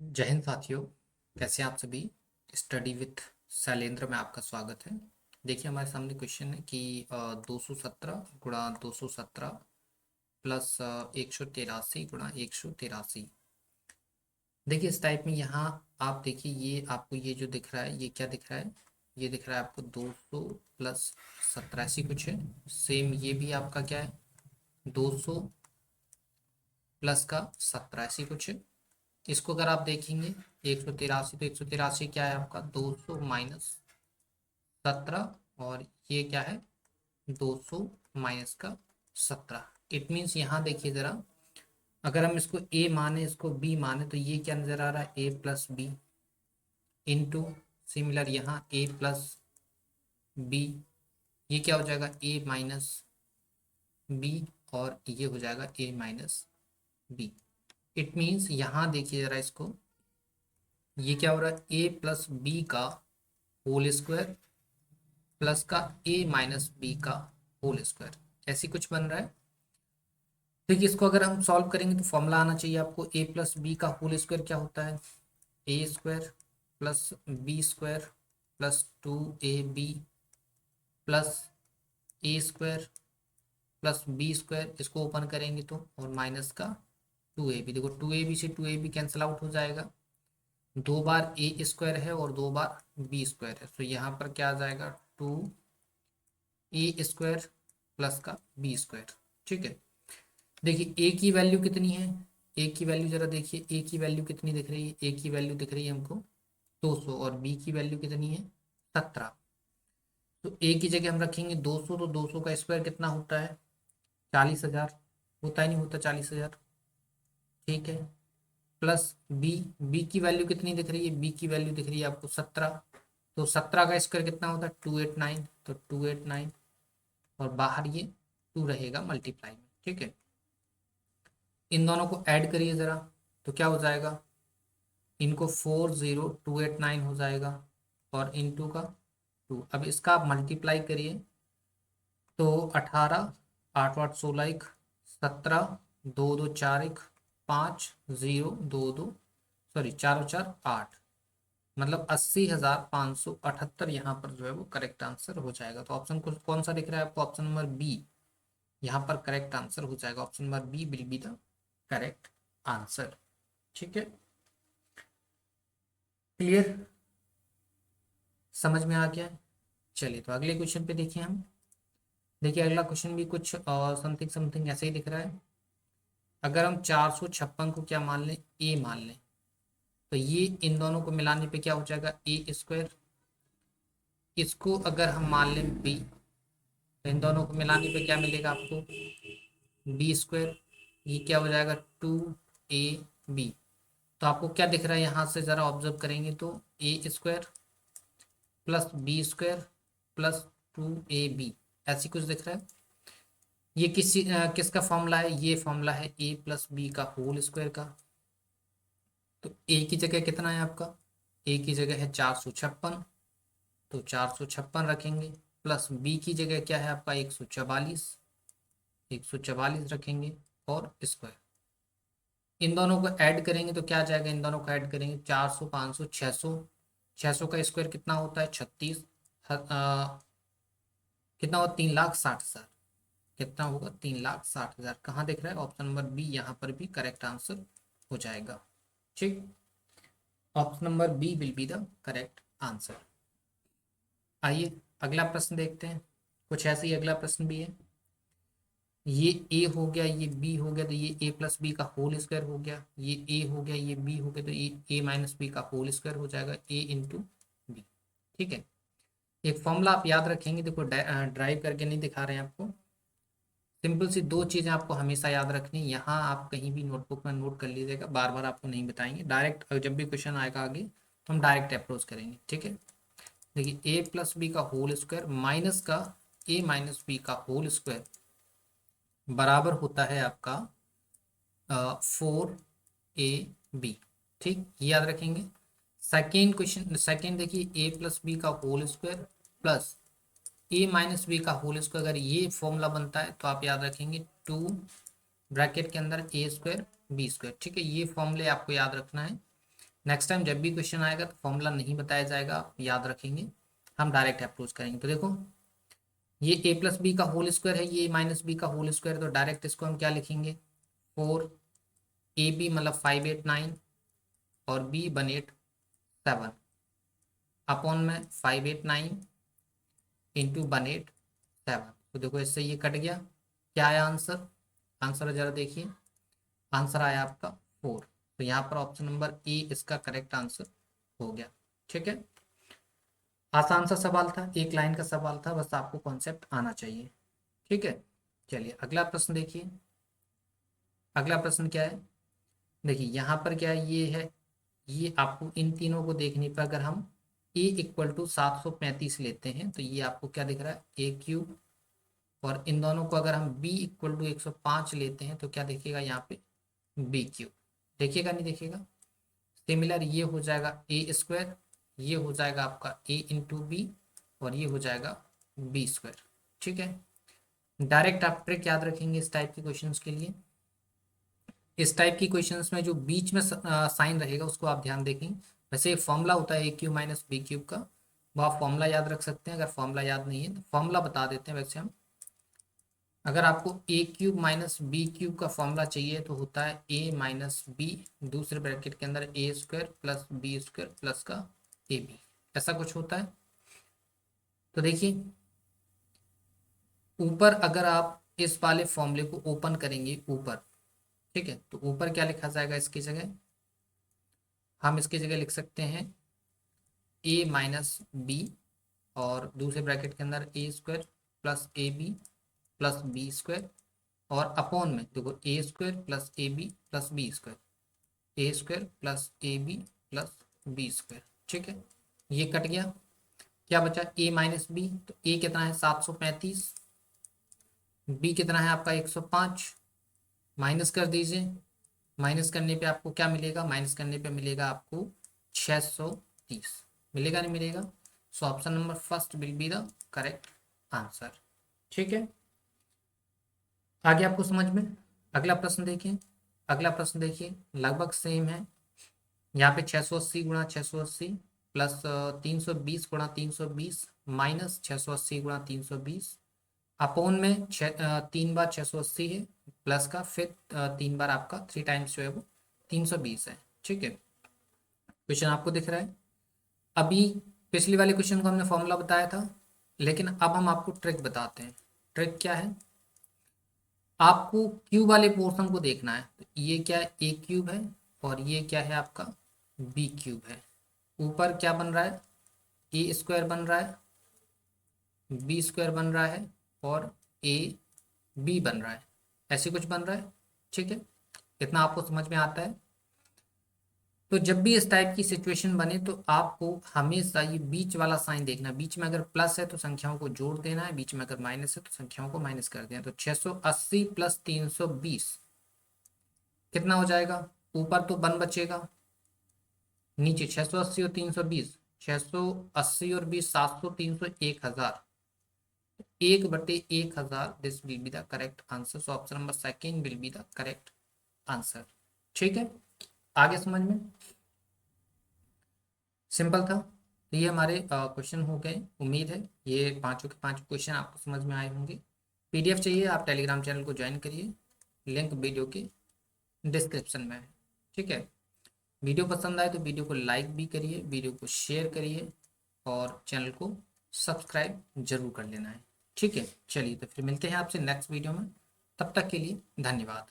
जय हिंद साथियों। कैसे हैं आप सभी। स्टडी विथ शैलेंद्र में आपका स्वागत है। देखिए हमारे सामने क्वेश्चन है कि 217 × 217 प्लस 183 × 183। देखिए इस टाइप में यहाँ आप देखिए ये आपको ये जो दिख रहा है ये क्या दिख रहा है। ये दिख रहा है आपको 200 प्लस 87 कुछ है। सेम ये भी आपका क्या है 200 प्लस का 87 कुछ है। इसको अगर आप देखेंगे 183 तो 183 क्या है आपका 200 माइनस 17 और ये क्या है 200 माइनस का 17। इट मीन्स यहाँ देखिए जरा, अगर हम इसको a माने इसको b माने तो ये क्या नजर आ रहा है a plus B into similar यहाँ a प्लस बी। ये क्या हो जाएगा a माइनस बी और ये हो जाएगा a minus B. It means यहाँ देखिए जरा इसको, ये क्या हो रहा है a प्लस बी का होल स्क्वायर प्लस का a माइनस बी का होल स्क्वायर, ऐसी कुछ बन रहा है। देखिए इसको अगर हम सॉल्व करेंगे तो फॉर्मूला आना चाहिए आपको, a प्लस बी का होल स्क्वायर क्या होता है a square plus B square plus 2ab plus a square plus B square, इसको ओपन करेंगे तो और माइनस का 2ab। देखो 2ab से 2ab कैंसिल आउट हो जाएगा, दो बार ए स्क्वायर है और दो बार बी स्क्वायर है, तो यहाँ पर क्या आ जाएगा 2a स्क्वायर प्लस का बी स्क्वायर। ठीक है, देखिए ए की वैल्यू कितनी है, ए की वैल्यू जरा देखिए, ए की वैल्यू कितनी दिख रही है, ए की वैल्यू दिख रही है हमको 200 और बी की वैल्यू कितनी है 17। तो ए की जगह हम रखेंगे 200, तो 200 का स्क्वायर कितना होता है 40,000, होता ही नहीं होता 40,000। ठीक है, प्लस बी, बी की वैल्यू कितनी दिख रही है, बी की वैल्यू दिख रही है आपको 17, तो 17 का स्क्वायर कितना होता है 289, तो 289 और बाहर ये 2 रहेगा मल्टीप्लाई में। ठीक है, इन दोनों को ऐड करिए जरा, तो क्या हो जाएगा, इनको 40289 हो जाएगा और इनटू का 2। अब इसका आप मल्टीप्लाई करिए तो 18, 8 8 16 1 17, 2 2 4 1 5 0 2 2, सॉरी 4 4 8, मतलब 80,578 यहाँ पर जो है वो करेक्ट आंसर हो जाएगा। तो ऑप्शन कौन सा दिख रहा है आपको, ऑप्शन नंबर बी यहाँ पर करेक्ट आंसर हो जाएगा। Option number B will be the correct answer. ठीक है, क्लियर, समझ में आ गया है। चलिए तो अगले क्वेश्चन पे देखिए हम। देखिए अगला क्वेश्चन भी कुछ समथिंग समथिंग ऐसे ही दिख रहा है। अगर हम 456 को क्या मान लें ए मान लें, तो ये इन दोनों को मिलाने पे क्या हो जाएगा ए स्क्वायर। इसको अगर हम मान लें बी, तो इन दोनों को मिलाने पे क्या मिलेगा आपको बी स्क्वायर। ये क्या हो जाएगा 2ab। तो आपको क्या दिख रहा है यहाँ से जरा ऑब्जर्व करेंगे तो A square plus B square plus 2ab, ऐसी कुछ दिख रहा है। ये किसका फॉर्मूला है, ये फॉर्मूला है ए प्लस बी का होल स्क्वायर का। तो ए की जगह कितना है आपका, ए की जगह है 456, तो 456 रखेंगे, प्लस बी की जगह क्या है आपका 144, 144 रखेंगे और स्क्वायर। इन दोनों को ऐड करेंगे तो क्या आ जाएगा, इन दोनों को ऐड करेंगे 400 500 600, 600 का स्क्वायर कितना होता है 36, कितना होगा 3,60,000, कितना होगा 3,60,000। कहाँ दिख रहा है ऑप्शन नंबर बी, यहाँ पर भी करेक्ट आंसर हो जाएगा। ठीक, option number B will be the correct answer. आइए अगला प्रश्न देखते हैं, कुछ ऐसे ही अगला प्रश्न भी है। ये ए हो गया ये बी हो गया, तो ये ए प्लस बी का होल स्क्वायर हो गया, ये ए हो गया ये बी हो गया, तो ये ए माइनस बी का होल स्क्वायर हो जाएगा ए इंटू बी। ठीक है, एक फॉर्मूला आप याद रखेंगे, देखो ड्राइव करके नहीं दिखा रहे हैं आपको। सिंपल सी दो चीज़ें आपको हमेशा याद रखनी, यहाँ आप कहीं भी नोटबुक में नोट कर लीजिएगा, बार बार आपको नहीं बताएंगे, डायरेक्ट जब भी क्वेश्चन आएगा आगे तो हम डायरेक्ट अप्रोच करेंगे। ठीक है, देखिए ए प्लस बी का होल स्क्वायर माइनस का ए माइनस बी का होल स्क्वायर बराबर होता है आपका 4ab। ठीक, ये याद रखेंगे। सेकेंड क्वेश्चन, सेकेंड देखिए ए प्लस बी का होल स्क्वायर प्लस ए माइनस बी का होल स्क्वायर, अगर ये फॉर्मूला बनता है तो आप याद रखेंगे 2 ब्रैकेट के अंदर ए स्क्वायर बी स्क्वायर। ठीक है, ये फॉर्मूले आपको याद रखना है। नेक्स्ट टाइम जब भी क्वेश्चन आएगा तो फॉर्मूला नहीं बताया जाएगा, आप याद रखेंगे, हम डायरेक्ट अप्रोच करेंगे। तो देखो ये ए प्लस बी का होल स्क्वायर है, ये माइनस बी का होल स्क्वायर, तो डायरेक्ट इसको हम क्या लिखेंगे, 4 AB मतलब 5 8 9 और B 1 8 7 अपॉन में 5 8 9 इंटू 1 8 7। तो देखो इससे ये कट गया, क्या आया आंसर, आंसर जरा देखिए, आंसर आया आपका 4। तो यहाँ पर ऑप्शन नंबर ए इसका करेक्ट आंसर हो गया। ठीक है, आसान सा सवाल था, एक लाइन का सवाल था, बस आपको कॉन्सेप्ट आना चाहिए। ठीक है, चलिए अगला प्रश्न देखिए। अगला प्रश्न क्या है, देखिए यहाँ पर क्या है, ये है, ये आपको इन तीनों को देखने पर अगर हम a इक्वल टू 735 लेते हैं तो ये आपको क्या दिख रहा है, A³ और इन दोनों को अगर हम b इक्वल टू 105 लेते हैं तो क्या देखिएगा यहाँ पे B³ देखिएगा, नहीं देखिएगा। सिमिलर ये हो जाएगा A², ये हो जाएगा आपका a इंटू बी और ये हो जाएगा B²। ठीक है, डायरेक्ट आप ट्रिक याद रखेंगे इस टाइप के क्वेश्चंस के लिए। इस टाइप की क्वेश्चंस में जो बीच में साइन रहेगा उसको आप ध्यान देखें। वैसे एक फॉर्मूला होता है A³ माइनस B³ का, वो आप फॉर्मूला याद रख सकते हैं। अगर फॉर्मूला याद नहीं है तो फॉर्मूला बता देते हैं वैसे हम। अगर आपको A³ माइनस B³ का फॉर्मूला चाहिए तो होता है a माइनस बी दूसरे ब्रैकेट के अंदर A² प्लस B² प्लस का AB, ऐसा कुछ होता है। तो देखिए ऊपर अगर आप इस वाले फॉर्मूले को ओपन करेंगे ऊपर, ठीक है, तो ऊपर क्या लिखा जाएगा, इसकी जगह हम इसकी जगह लिख सकते हैं a माइनस बी और दूसरे ब्रैकेट के अंदर A² plus AB plus B² और अपॉन में देखो A² plus AB plus B², A² plus AB plus B²। ठीक है, ये कट गया, क्या बचा a माइनस बी, तो a कितना है 735, b कितना है आपका 105, माइनस कर दीजिए, माइनस करने पे आपको क्या मिलेगा, माइनस करने पे मिलेगा आपको 630, मिलेगा नहीं मिलेगा। So option number first will be the correct answer. ठीक है, आगे आपको समझ में। अगला प्रश्न देखिए, अगला प्रश्न देखिए लगभग सेम है। यहाँ पे 680 गुणा 680 प्लस 320 गुणा 320 माइनस 680 गुणा 320 अपॉन में 3 बार 680 है प्लस का फिर 3 बार आपका 3 टाइम्स जो है वो 320 है। ठीक है, क्वेश्चन आपको दिख रहा है। अभी पिछली वाले क्वेश्चन को हमने फॉर्मूला बताया था, लेकिन अब हम आपको ट्रिक बताते हैं। ट्रिक क्या है, आपको क्यूब वाले पोर्शन को देखना है। तो ये क्या है, A³ है और ये क्या है आपका B³ है। ऊपर क्या बन रहा है, A² बन रहा है, B² बन रहा है और AB बन रहा है, ऐसे कुछ बन रहा है। ठीक है, इतना आपको समझ में आता है। तो जब भी इस टाइप की सिचुएशन बने तो आपको हमेशा ये बीच वाला साइन देखना, बीच में अगर प्लस है तो संख्याओं को जोड़ देना है, बीच में अगर माइनस है तो संख्याओं को माइनस कर देना। तो 680 प्लस 320 कितना हो जाएगा, ऊपर तो 1 बचेगा, नीचे 680 और 320, 680 और 20 700 300 1000, 1/1000, this will be the correct answer. So option number second will be the correct answer. ठीक है, आगे समझ में, सिंपल था। तो ये हमारे क्वेश्चन हो गए, उम्मीद है ये पांचों के पांचों क्वेश्चन आपको समझ में आए होंगे। PDF चाहिए आप टेलीग्राम चैनल को ज्वाइन करिए, लिंक वीडियो के डिस्क्रिप्शन में है। ठीक है, वीडियो पसंद आए तो वीडियो को लाइक भी करिए, वीडियो को शेयर करिए और चैनल को सब्सक्राइब जरूर कर लेना है। ठीक है, चलिए तो फिर मिलते हैं आपसे नेक्स्ट वीडियो में, तब तक के लिए धन्यवाद।